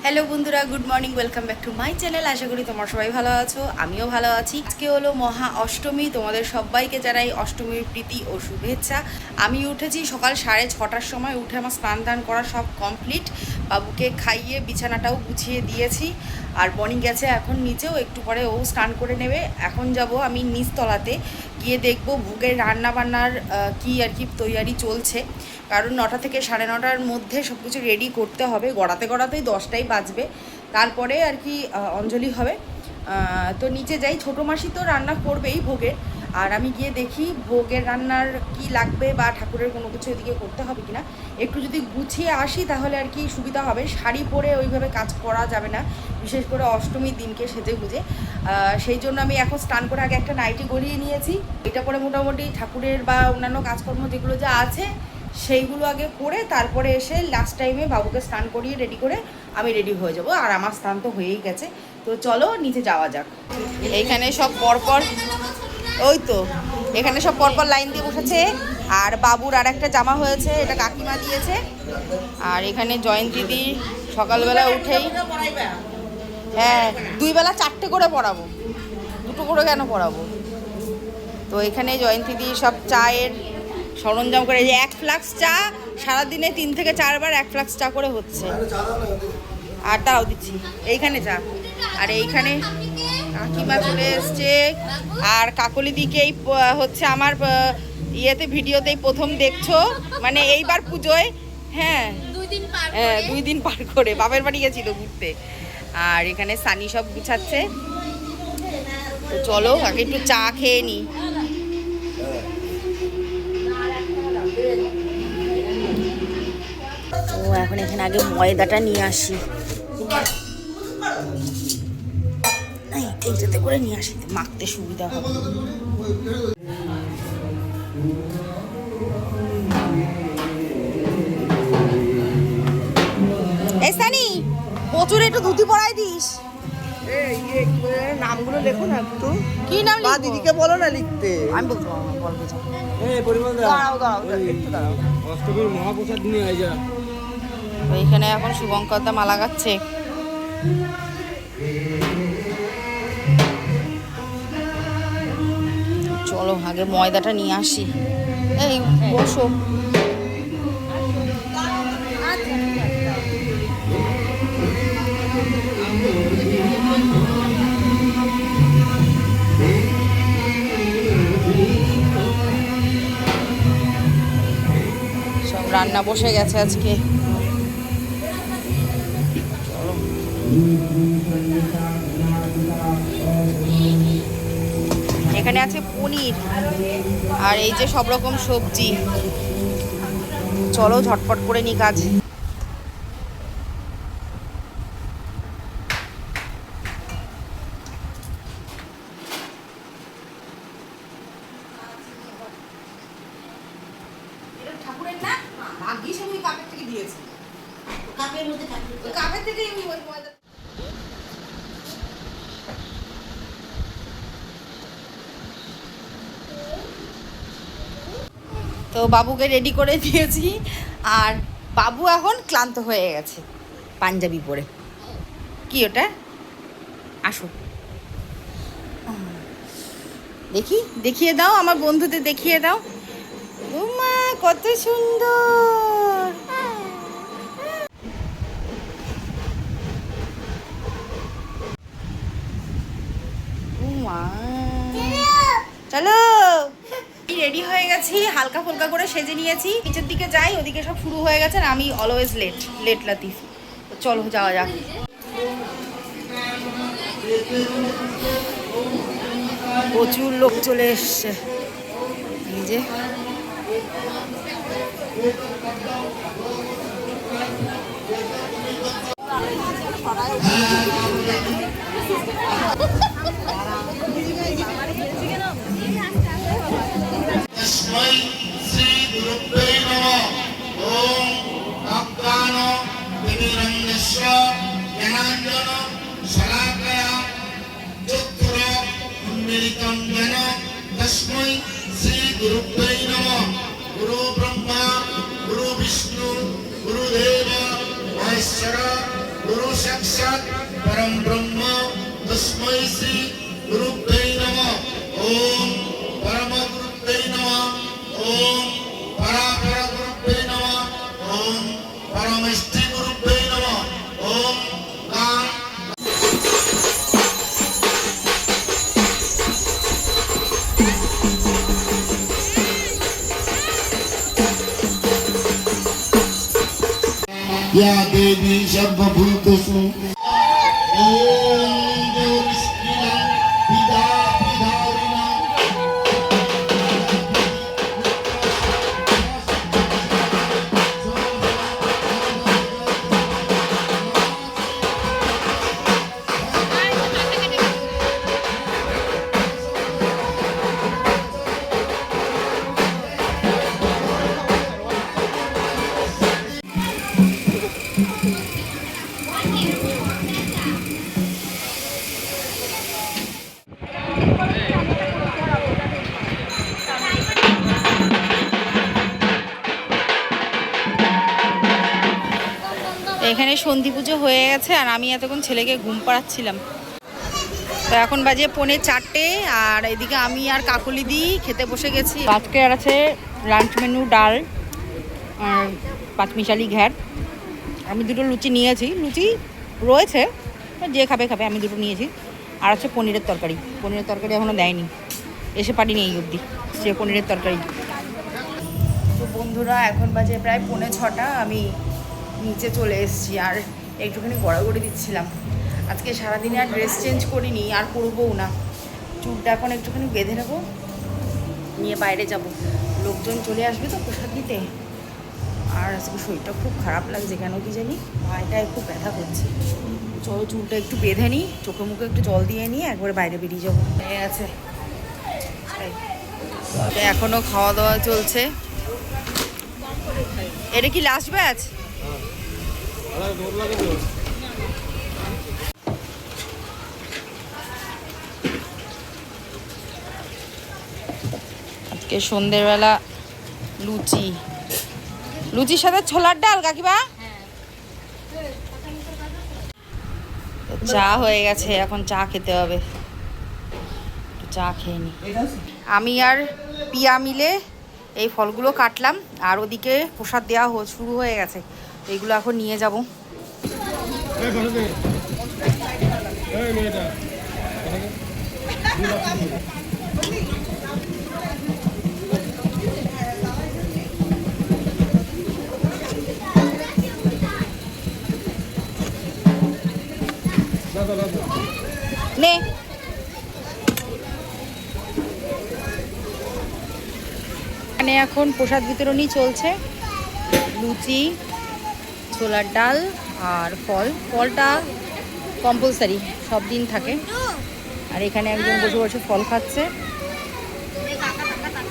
Hello বন্ধুরা, good morning, welcome back to my channel. আশা করি তোমরা সবাই ভালো আছো, আমিও ভালো আছি। আজকে হলো মহা অষ্টমী, তোমাদের সবাইকে জানাই অষ্টমীর প্রীতি ও শুভেচ্ছা। আমি উঠেছি সকাল 6:30টার সময়, উঠে আমার স্নান দান করা সব কমপ্লিট। বাবুকে খাইয়ে বিছানাটাও গুছিয়ে দিয়েছি। আর বনি গেছে এখন নিচেও, একটু পরে ও স্নান করে নেবে। এখন যাব আমি নিচতলাতে, গিয়ে দেখবো ভোগের রান্না বান্নার কি আর কি তৈয়ারি চলছে। কারণ 9টা থেকে 9:30টার মধ্যে সব কিছু রেডি করতে হবে। গড়াতেই 10টাই বাজবে, তারপরে আর কি অঞ্জলি হবে। তো নিচে যাই, ছোটো মাসি তো রান্না করবেই ভোগের। আর আমি গিয়ে দেখি ভোগের রান্নার কি লাগবে বা ঠাকুরের কোনো কিছু এদিকে করতে হবে কিনা। একটু যদি গুছিয়ে আসি তাহলে আর কি সুবিধা হবে। শাড়ি পরে ওইভাবে কাজ করা যাবে না, বিশেষ করে অষ্টমীর দিনকে সেজে গুজে। সেই জন্য আমি এখন স্নান করে আগে একটা নাইটি গলিয়ে নিয়েছি। এটা পরে মোটামুটি ঠাকুরের বা অন্যান্য কাজকর্ম যেগুলো যা আছে সেইগুলো আগে করে তারপরে এসে লাস্ট টাইমে বাবুকে স্নান করিয়ে রেডি করে আমি রেডি হয়ে যাব। আর আমার স্নান তো হয়েই গেছে, তো চলো নিচে যাওয়া যাক। এইখানে সব পরপর, ওই তো এখানে সব পরপর লাইন দিয়ে বসেছে। আর বাবুর আর একটা জামা হয়েছে, এটা কাকিমা দিয়েছে। আর এখানে জয়ন্তীদি সকালবেলা উঠেই, হ্যাঁ 2 বেলা 4টে করে পড়াবো, 2টো করে কেন পড়াবো। তো এখানে জয়ন্তীদি সব চায়ের সরঞ্জাম করে, যে 1 ফ্লাক্স চা সারাদিনে 3 থেকে 4 বার 1 ফ্লাক্স চা করে হচ্ছে। আর তাও দিচ্ছি এইখানে চা। আর এইখানে কাকিমা চলে এসছে। আর কাকলি দিকে এই হচ্ছে আমার ইয়েতে ভিডিওতেই প্রথম দেখছো, মানে এইবার পুজোয়। হ্যাঁ 2 দিন পার করে বাপের বাড়ি গেছিল ঘুরতে। আর এখানে সানি সব গুছাচ্ছে। তো চলো আগে একটু চা খেয়ে নিই। ও এখন এখানে আগে ময়দাটা নিয়ে আসি, এইটাতে করে নিয়ে আসি, মাখতে সুবিধা হবে। এই সানি, প্রচুর একটু ধুতি পরাই দিস। নামগুলো লেখো না একটু। কি নাম বা লিখবো? দিদিকে বলো না লিখতে। আমি বলতে পারবো না, বলবে যা। দাঁড়াও একটু দাঁড়াও। অষ্টমীর মহাপ্রসাদ নিয়ে আয় যা। তো এইখানে এখন শুভঙ্কর দা মালা গাচ্ছে। চলো আগে ময়দাটা নিয়ে আসি। এই বসো। সব রান্না বসে গেছে আজকে। এখানে আছে পনির আর এই যে সব রকম সবজি। চলো ঝটপট করে নি কাজ। ঠাকুরের না ভাগ্যিস আমি কাপের থেকে দিয়েছি, কাপের মধ্যে কাপের থেকে আমি ময়দা। তো বাবুকে রেডি করে দিয়েছি। আর বাবু এখন ক্লান্ত হয়ে গেছে পাঞ্জাবি পরে। কি ওটা? আসো দেখি, দেখিয়ে দাও আমার বন্ধুদের, দেখিয়ে দাও। উমা কত সুন্দর। উমা চলো, রেডি হয়ে গেছি, হালকা ফুলকা করে সেজে নিয়েছি। নিচের দিকে যাই, ওদিকে সব শুরু হয়ে গেছে। আর আমি অলওয়েজ লেট লাতিফ। তো চলো যাওয়া যাক। প্রচুর লোক চলে এসছে। এই যে तस्मै श्री गुरुभ्यै नमः। गुरु ब्रह्मा गुरु विष्णु गुरुदेव महेश्वर गुरु साक्षात् परम ब्रह्म तस्मै श्री गुरुभ्यै नमः ओम परम गुरुभ्यै नमः ओम परापर गुरुभ्यै नमः ओम परमेष्टि गुरुभ्यै नमः ओम गान या देवी सर्वभूतेषु ओम ज्योतिष्किला पिता पिधारिणा এখানে সন্ধি পুজো হয়ে গেছে আর আমি এতক্ষণ ছেলেকে ঘুম পাড়াচ্ছিলাম। তো এখন বাজে 4:45 আর এদিকে আমি আর কাকলি দি খেতে বসে গেছি। আজকে আর আছে লাঞ্চ মেনু ডাল আর পাঁচমিশালি ঘ্যাট। আমি দুটো লুচি নিয়েছি, লুচি রয়েছে যে খাবে খাবে, আমি দুটো নিয়েছি। আর আছে পনিরের তরকারি। পনিরের তরকারি এখনও দেয়নি, এসে পারিনি এই অবধি সে পনিরের তরকারি। তো বন্ধুরা এখন বাজে প্রায় 5:45, আমি নিচে চলে এসেছি আর একটুখানি গড়াগড়ি দিচ্ছিলাম। আজকে সারাদিনে আর ড্রেস চেঞ্জ করিনি, আর করবও না। চুলটা এখন একটুখানি বেঁধে নেবো, নিয়ে বাইরে যাব। লোকজন চলে আসবে তো প্রসাদ দিতে। আর আজকে শরীরটা খুব খারাপ লাগছে, কেন কি জানি পায়টায় খুব ব্যথা করছে। চলো চুলটা একটু বেঁধে নিই, চোখে মুখে একটু জল দিয়ে নিয়ে একবারে বাইরে বেরিয়ে যাবো। হয়ে আছে, এখনও খাওয়া দাওয়া চলছে। এটা কি লাস্ট ব্যাচ? আজকে সন্ধ্যেবেলা লুচি, লুচির সাথে ছোলার ডাল। কাকিমা চা হয়ে গেছে, এখন চা খেতে হবে। চা খেয়ে নি। আমি আর পিয়া মিলে এই ফলগুলো কাটলাম আর ওদিকে প্রসাদ দেওয়া শুরু হয়ে গেছে। এইগুলো এখন নিয়ে যাব। নে এখানে এখন প্রসাদ বিতরণী চলছে। লুচি, ছোলার ডাল আর ফলটা কম্পালসারি, সব দিন থাকে। আর এখানে একজন বসে বসে ফল খাচ্ছে।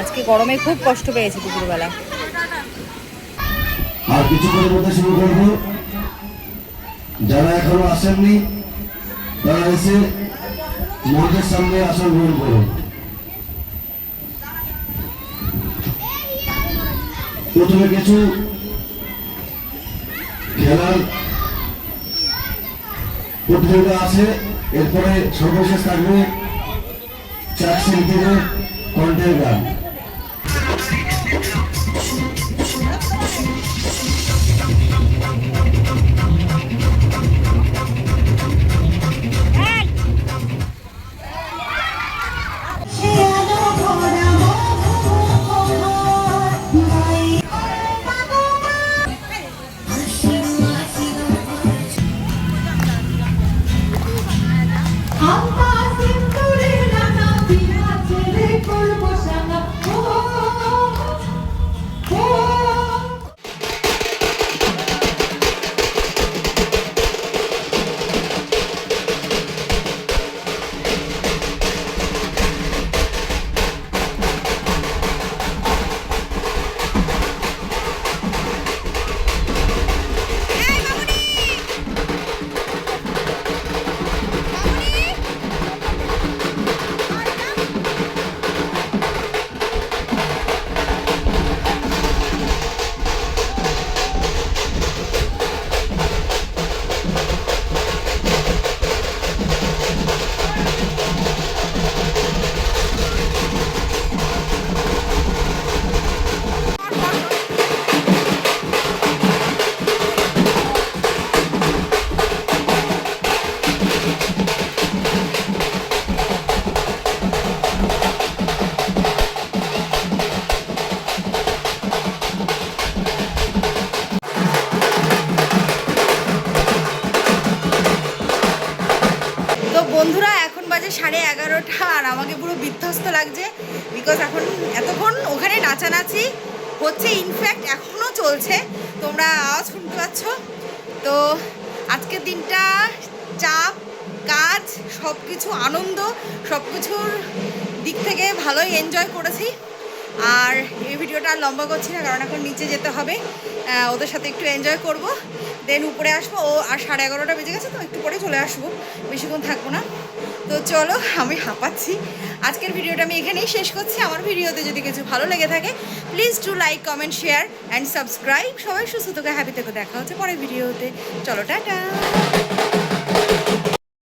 আজকে গরমে খুব কষ্ট পেয়েছি দুপুরবেলা। আর কিছুক্ষণের মধ্যে শুরু করব। যারা এখনো আসেননি তারা এসে মন্দিরের সামনে আসন গ্রহণ করুন। প্রথমে কিছু খেলার প্রতিযোগিতা আছে, এরপরে সর্বশেষ থাকবে চার শিল্পীদের কণ্ঠের গান। 11:30 আর আমাকে পুরো বিধ্বস্ত লাগছে, বিকজ এখন এতক্ষণ ওখানে নাচানাচি হচ্ছে, ইনফ্যাক্ট এখনও চলছে, তোমরা আওয়াজ শুনতে পাচ্ছ। তো আজকের দিনটা চাপ, কাজ, সব কিছু আনন্দ, সব কিছুর দিক থেকে ভালোই এনজয় করেছি। আর এই ভিডিওটা আর লম্বা করছি না, কারণ এখন নিচে যেতে হবে, ওদের সাথে একটু এনজয় করব, দেন উপরে আসবো। ও আর 11:30 বেজে গেছে, তো একটু পরে চলে আসবো, বেশিক্ষণ থাকবো না। তো চলো, আমি হাঁপাচ্ছি। আজকের ভিডিওটা আমি এখানেই শেষ করছি। আমার ভিডিওতে যদি কিছু ভালো লেগে থাকে, please do like, comment, share and subscribe. সবাই সুস্থ থেকে হ্যাপি থেকে দেখা হচ্ছে পরের ভিডিওতে। চলো, টাটা।